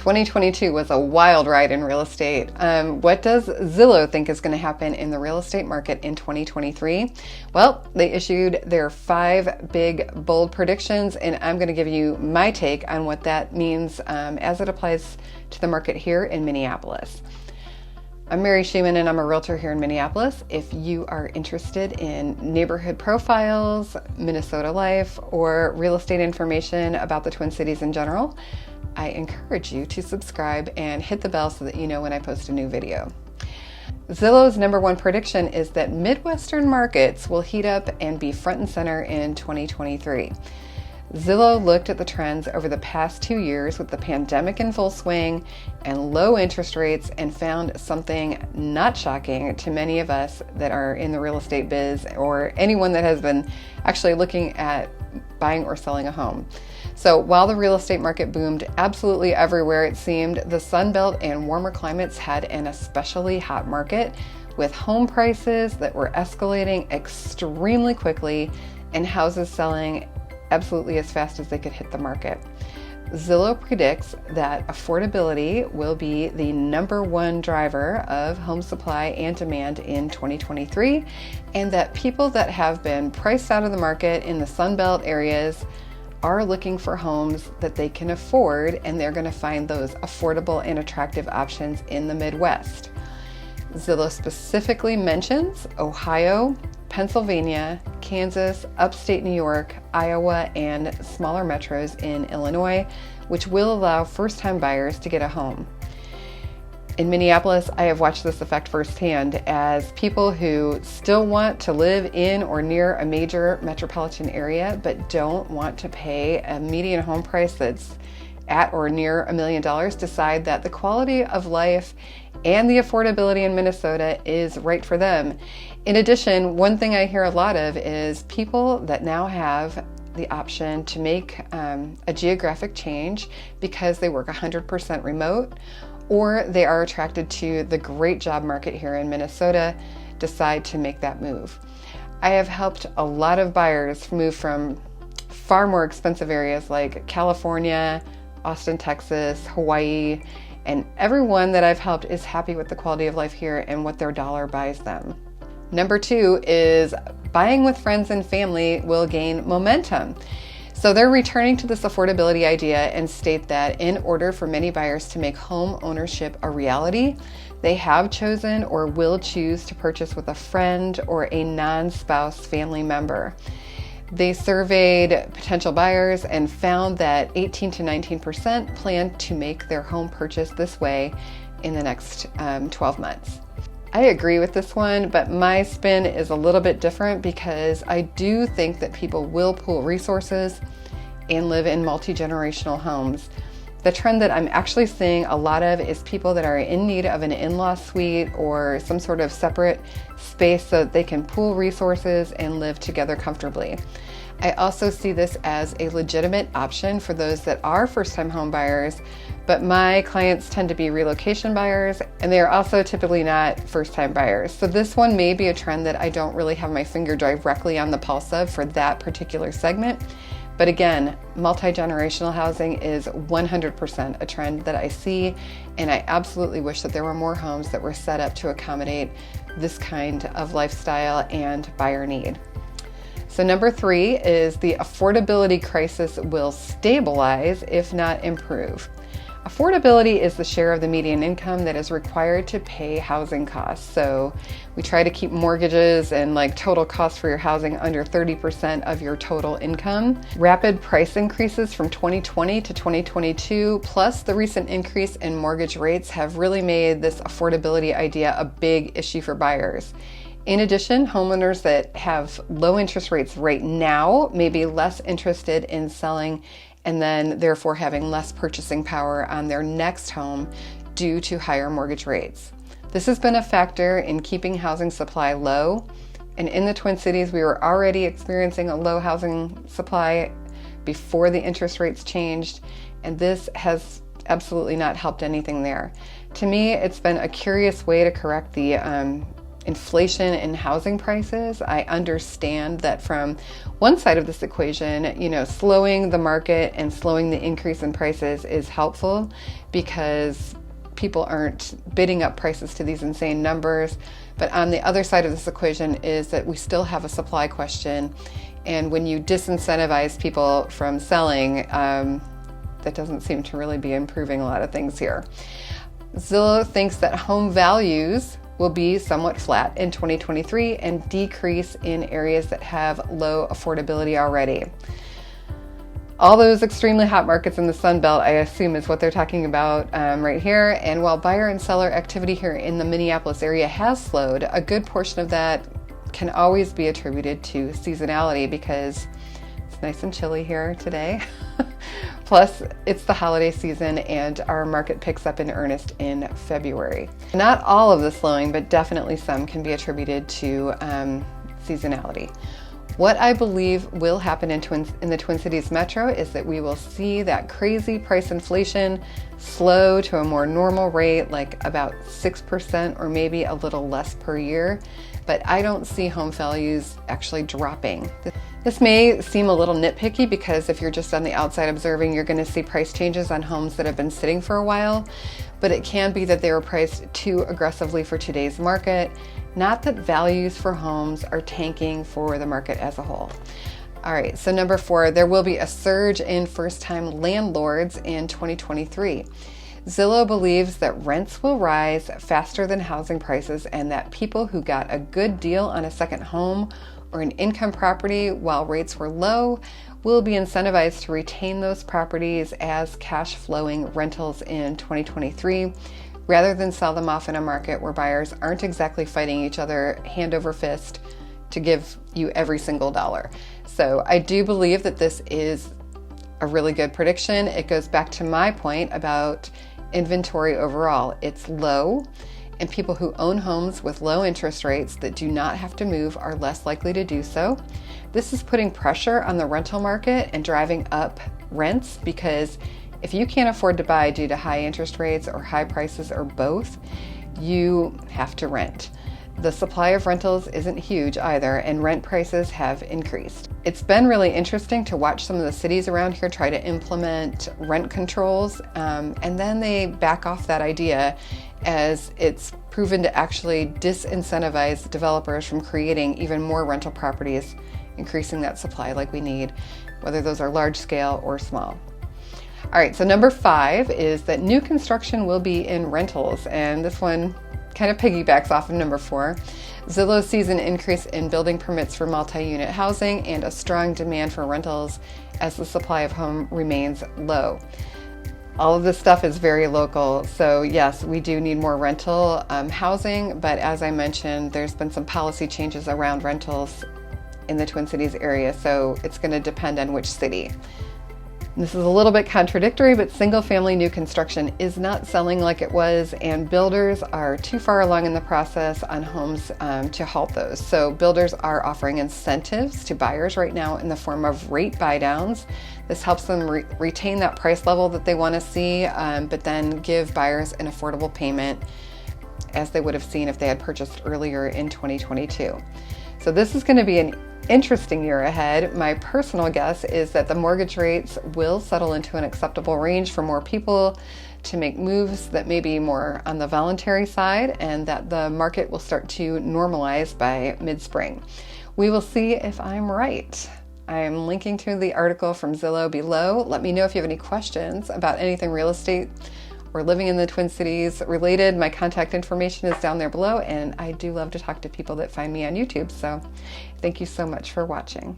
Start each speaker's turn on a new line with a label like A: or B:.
A: 2022 was a wild ride in real estate. What does Zillow think is going to happen in the real estate market in 2023? Well, they issued their 5 big, bold predictions, and I'm going to give you my take on what that means as it applies to the market here in Minneapolis. I'm Mary Schumann, and I'm a realtor here in Minneapolis. If you are interested in neighborhood profiles, Minnesota life, or real estate information about the Twin Cities in general, I encourage you to subscribe and hit the bell so that you know when I post a new video. Zillow's #1 prediction is that Midwestern markets will heat up and be front and center in 2023. Zillow looked at the trends over the past 2 years with the pandemic in full swing and low interest rates and found something not shocking to many of us that are in the real estate biz or anyone that has been actually looking at buying or selling a home. So while the real estate market boomed absolutely everywhere, it seemed, the Sun Belt and warmer climates had an especially hot market with home prices that were escalating extremely quickly and houses selling absolutely as fast as they could hit the market. Zillow predicts that affordability will be the #1 driver of home supply and demand in 2023, and that people that have been priced out of the market in the Sun Belt areas are looking for homes that they can afford, and they're going to find those affordable and attractive options in the Midwest. Zillow specifically mentions Ohio, Pennsylvania, Kansas, upstate New York, Iowa, and smaller metros in Illinois, which will allow first-time buyers to get a home. In Minneapolis, I have watched this effect firsthand as people who still want to live in or near a major metropolitan area but don't want to pay a median home price that's at or near $1 million decide that the quality of life and the affordability in Minnesota is right for them. In addition, one thing I hear a lot of is people that now have the option to make a geographic change because they work 100% remote, or they are attracted to the great job market here in Minnesota, decide to make that move. I have helped a lot of buyers move from far more expensive areas like California, Austin, Texas, Hawaii, and everyone that I've helped is happy with the quality of life here and what their dollar buys them. #2 is buying with friends and family will gain momentum. So they're returning to this affordability idea and state that in order for many buyers to make home ownership a reality, they have chosen or will choose to purchase with a friend or a non-spouse family member. They surveyed potential buyers and found that 18 to 19% plan to make their home purchase this way in the next 12 months. I agree with this one, but my spin is a little bit different because I do think that people will pool resources and live in multi-generational homes. The trend that I'm actually seeing a lot of is people that are in need of an in-law suite or some sort of separate space so that they can pool resources and live together comfortably. I also see this as a legitimate option for those that are first-time home buyers, but my clients tend to be relocation buyers, and they are also typically not first-time buyers. So this one may be a trend that I don't really have my finger directly on the pulse of for that particular segment. But again, multi-generational housing is 100% a trend that I see, and I absolutely wish that there were more homes that were set up to accommodate this kind of lifestyle and buyer need. So #3 is the affordability crisis will stabilize, if not improve. Affordability is the share of the median income that is required to pay housing costs. So we try to keep mortgages and total costs for your housing under 30% of your total income. Rapid price increases from 2020 to 2022, plus the recent increase in mortgage rates have really made this affordability idea a big issue for buyers. In addition, homeowners that have low interest rates right now may be less interested in selling and then therefore having less purchasing power on their next home due to higher mortgage rates. This has been a factor in keeping housing supply low, and in the Twin Cities we were already experiencing a low housing supply before the interest rates changed, and this has absolutely not helped anything there. To me, it's been a curious way to correct the inflation in housing prices. I understand that from one side of this equation, slowing the market and slowing the increase in prices is helpful because people aren't bidding up prices to these insane numbers. But on the other side of this equation is that we still have a supply question. And when you disincentivize people from selling, that doesn't seem to really be improving a lot of things here. Zillow thinks that home values will be somewhat flat in 2023 and decrease in areas that have low affordability already. All those extremely hot markets in the Sun Belt, I assume, is what they're talking about right here. And while buyer and seller activity here in the Minneapolis area has slowed, a good portion of that can always be attributed to seasonality because it's nice and chilly here today. Plus, it's the holiday season and our market picks up in earnest in February. Not all of the slowing, but definitely some can be attributed to seasonality. What I believe will happen in the Twin Cities Metro is that we will see that crazy price inflation slow to a more normal rate, like about 6% or maybe a little less per year. But I don't see home values actually dropping. This may seem a little nitpicky because if you're just on the outside observing, you're going to see price changes on homes that have been sitting for a while, but it can be that they were priced too aggressively for today's market, not that values for homes are tanking for the market as a whole. All right, so number 4, there will be a surge in first-time landlords in 2023. Zillow believes that rents will rise faster than housing prices and that people who got a good deal on a second home or an income property while rates were low will be incentivized to retain those properties as cash flowing rentals in 2023 rather than sell them off in a market where buyers aren't exactly fighting each other hand over fist to give you every single dollar. So I do believe that this is a really good prediction. It goes back to my point about inventory overall. It's low, and people who own homes with low interest rates that do not have to move are less likely to do so. This is putting pressure on the rental market and driving up rents because if you can't afford to buy due to high interest rates or high prices or both, you have to rent. The supply of rentals isn't huge either, and rent prices have increased. It's been really interesting to watch some of the cities around here try to implement rent controls, and then they back off that idea as it's proven to actually disincentivize developers from creating even more rental properties, increasing that supply like we need, whether those are large scale or small. All right, so number 5 is that new construction will be in rentals, and this one kind of piggybacks off of number 4. Zillow sees an increase in building permits for multi-unit housing and a strong demand for rentals as the supply of home remains low. All of this stuff is very local, so yes, we do need more rental housing, but as I mentioned, there's been some policy changes around rentals in the Twin Cities area, so it's going to depend on which city. This is a little bit contradictory, but single-family new construction is not selling like it was, and builders are too far along in the process on homes to halt those. So builders are offering incentives to buyers right now in the form of rate buydowns. This helps them retain that price level that they want to see, but then give buyers an affordable payment as they would have seen if they had purchased earlier in 2022. So this is going to be an interesting year ahead. My personal guess is that the mortgage rates will settle into an acceptable range for more people to make moves that may be more on the voluntary side, and that the market will start to normalize by mid-spring. We will see if I'm right. I'm linking to the article from Zillow below. Let me know if you have any questions about anything real estate or living in the Twin Cities related. My contact information is down there below, and I do love to talk to people that find me on YouTube. So thank you so much for watching.